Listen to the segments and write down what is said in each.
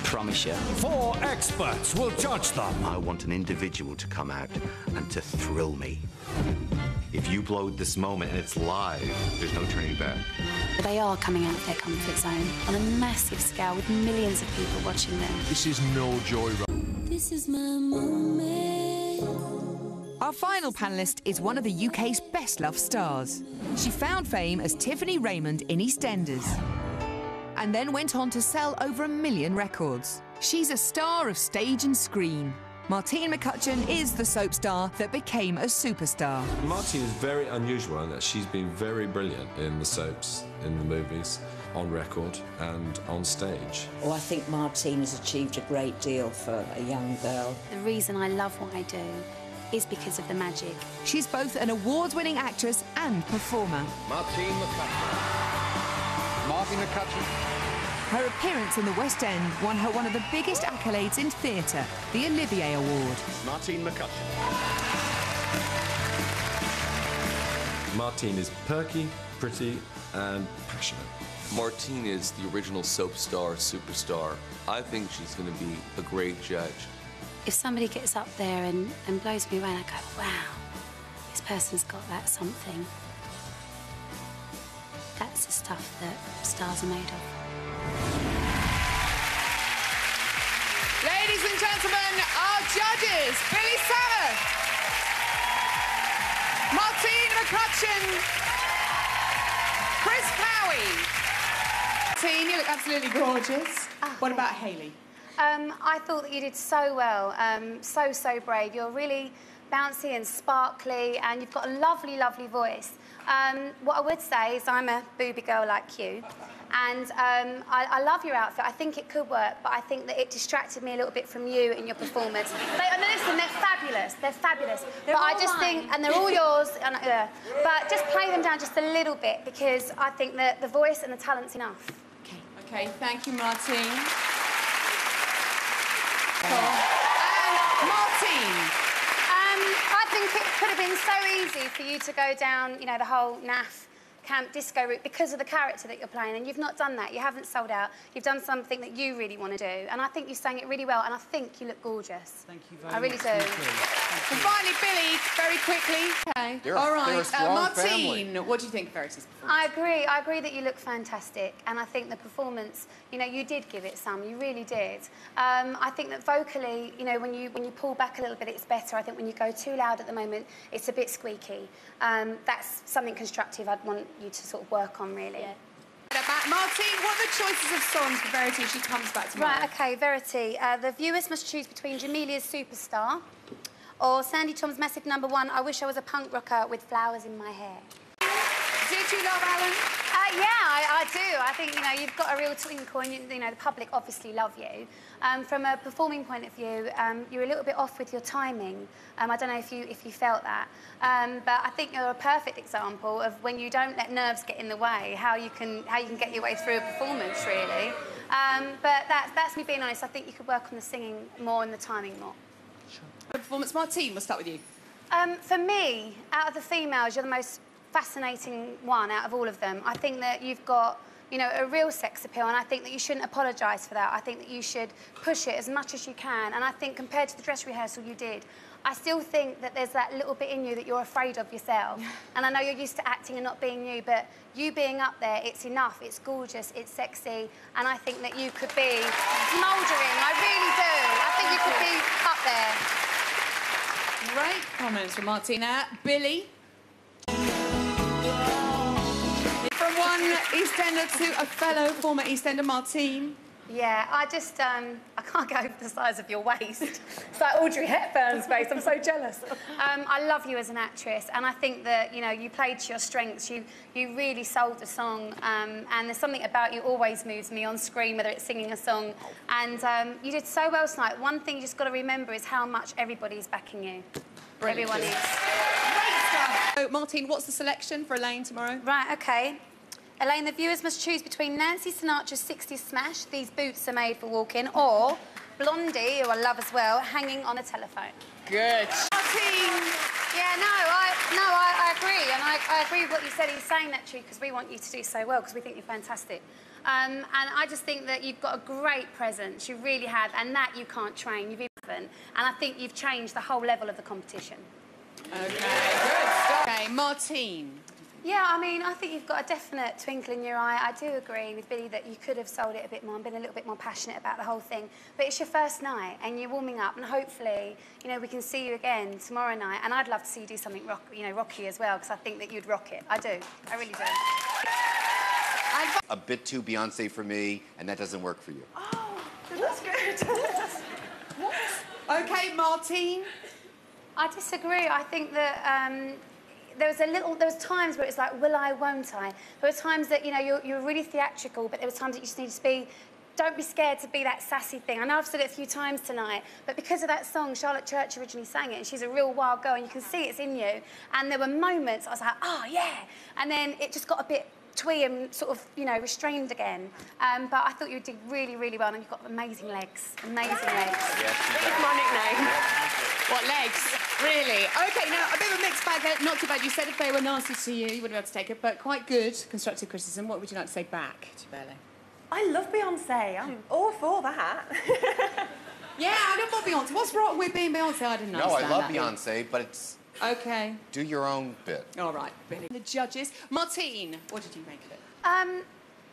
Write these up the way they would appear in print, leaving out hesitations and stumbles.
Promise you. 4 experts will judge them. I want an individual to come out and to thrill me. If you blow this moment and it's live, there's no turning back. They are coming out of their comfort zone on a massive scale with millions of people watching them. This is no joyride. This is my moment. Our final panellist is one of the UK's best-loved stars. She found fame as Tiffany Raymond in EastEnders and then went on to sell over 1 million records. She's a star of stage and screen. Martine McCutcheon is the soap star that became a superstar. Martine is very unusual in that she's been very brilliant in the soaps, in the movies, on record and on stage. Well, I think Martine has achieved a great deal for a young girl. The reason I love what I do is because of the magic. She's both an award-winning actress and performer. Martine McCutcheon. Martine McCutcheon. Her appearance in the West End won her one of the biggest accolades in theatre, the Olivier Award. Martine McCutcheon. Martine is perky, pretty and passionate. Martine is the original soap star, superstar. I think she's going to be a great judge. If somebody gets up there and blows me away, and I go, wow, this person's got that something. That's the stuff that stars are made of. Ladies and gentlemen, our judges, Billy Savage, Martine McCutcheon, Chris Cowie. Martine, you look absolutely gorgeous. What about Hayley? I thought that you did so well, so brave. You're really bouncy and sparkly, and you've got a lovely, lovely voice. What I would say is I'm a booby girl like you, and I love your outfit. I think it could work, but I think that it distracted me a little bit from you and your performance. Listen, they're fabulous. They're fabulous. But I just think, and they're all yours, and, but just play them down just a little bit, because I think that the voice and the talent's enough. Okay, thank you, Martine. And Martine. I think it could have been so easy for you to go down, you know, the whole naff camp disco route because of the character that you're playing, and you've not done that. You haven't sold out. You've done something that you really want to do, and I think you sang it really well, and I think you look gorgeous. Thank you very much. I really do. And finally, Billy, very quickly. Okay. All right, Martine, what do you think of Verity's performance? I agree that you look fantastic, and I think the performance, you know, you did give it some, you really did. I think that vocally, you know, when you pull back a little bit, it's better. I think when you go too loud at the moment, it's a bit squeaky. That's something constructive I'd want you to sort of work on, really. Yeah. Martine, what are the choices of songs for Verity if she comes back tomorrow? Right, OK, Verity. The viewers must choose between Jamelia's Superstar or Sandy Tom's massive #1, I Wish I Was a Punk Rocker with Flowers in My Hair. Did you love Alan? Yeah, I do. I think, you know, you've got a real twinkle, and, you know, the public obviously love you. From a performing point of view, you're a little bit off with your timing. I don't know if you felt that. But I think you're a perfect example of when you don't let nerves get in the way, how you can get your way through a performance, really. But that's me being honest. I think you could work on the singing more and the timing more. Sure. The performance, Martine, we'll start with you. For me, out of the females, you're the most fascinating one out of all of them. I think that you've got, you know, a real sex appeal, and I think that you shouldn't apologise for that. I think that you should push it as much as you can, and I think compared to the dress rehearsal you did, I still think that there's that little bit in you that you're afraid of yourself. And I know you're used to acting and not being you, but you being up there, it's enough, it's gorgeous, it's sexy, and I think that you could be smouldering, I really do. I think you could be up there. Great comments from Martina. Billy? From one EastEnder to a fellow former EastEnder, Martine. Yeah, I just, I can't go over the size of your waist. It's like Audrey Hepburn's face, I'm so jealous. I love you as an actress, and I think that, you know, you played to your strengths. You really sold the song, and there's something about you always moves me on screen, whether it's singing a song. And you did so well tonight. One thing you just got to remember is how much everybody's backing you. Brilliant. Everyone is. Great stuff. So, Martine, what's the selection for Elaine tomorrow? Right, OK. Elaine, the viewers must choose between Nancy Sinatra's 60s smash, These Boots Are Made for Walking, or Blondie, who I love as well, Hanging on a Telephone. Good. Martine! Yeah, I agree, and I agree with what you said. He's saying that true because we want you to do so well, because we think you're fantastic. And I just think that you've got a great presence. You really have, and that you can't train. You've even, and I think you've changed the whole level of the competition. OK, good stuff. OK, Martine. Yeah, I mean, I think you've got a definite twinkle in your eye. I do agree with Billy that you could have sold it a bit more and been a little bit more passionate about the whole thing. But it's your first night and you're warming up, and hopefully, you know, we can see you again tomorrow night. And I'd love to see you do something rocky as well, because I think that you'd rock it. I do. I really do. A bit too Beyonce for me, and that doesn't work for you. Oh, that's good. What? OK, Martine. I disagree. I think that there was times where it's like, will I, won't I? There were times that, you know, you're really theatrical, but there were times that you just need to be, don't be scared to be that sassy thing. I know I've said it a few times tonight, but because of that song, Charlotte Church originally sang it, and she's a real wild girl, and you can see it's in you. And there were moments I was like, oh, yeah. And then it just got a bit twee and sort of, you know, restrained again. But I thought you did really, really well, and you've got amazing legs. Amazing legs. Yes, that's my nickname. What, legs? Really? OK, now, a bit of a mixed bag there. Not too bad. You said if they were nasty to you, you wouldn't be able to take it, but quite good constructive criticism. What would you like to say back to Bette? I love Beyonce. I'm all for that. Yeah, I don't want Beyonce. What's wrong with being Beyonce? I didn't understand No, I love that. Beyonce, but it's... OK. Do your own bit. All right, Billy. The judges. Martine, what did you make of it?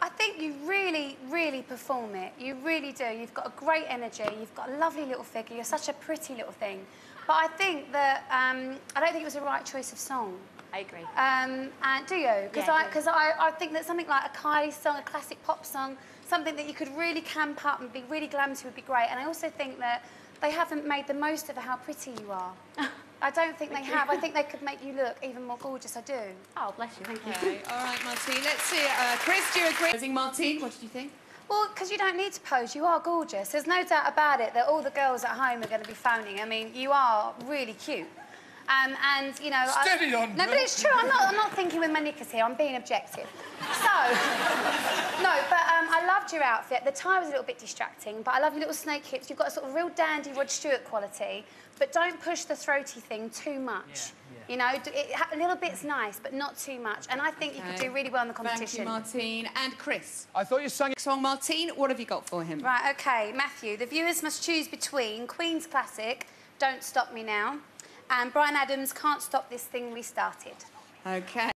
I think you really, really perform it. You really do. You've got a great energy. You've got a lovely little figure. You're such a pretty little thing. But I think that I don't think it was the right choice of song. I agree. And do you? Because yeah, I think that something like a Kylie song, a classic pop song, something that you could really camp up and be really glam to would be great. And I also think that they haven't made the most of how pretty you are. I don't think they have. I think they could make you look even more gorgeous. I do. Oh, bless you. Thank you. Okay. All right, Martine. Let's see. Chris, do you agree? Martine, what did you think? Well, because you don't need to pose. You are gorgeous. There's no doubt about it that all the girls at home are going to be phoning. I mean, you are really cute. And, you know... Steady on. No, but it's true. I'm not thinking with my knickers here. I'm being objective. So... No, but I loved your outfit. The tie was a little bit distracting, but I love your little snake hips. You've got a sort of real dandy Rod Stewart quality, but don't push the throaty thing too much. Yeah. You know, a little bit's nice, but not too much. And I think you could do really well in the competition. Thank you, Martine. And Chris? I thought you sang... Song, Martine, what have you got for him? Right, OK, Matthew, the viewers must choose between Queen's classic, Don't Stop Me Now, and Bryan Adams' Can't Stop This Thing We Started. OK.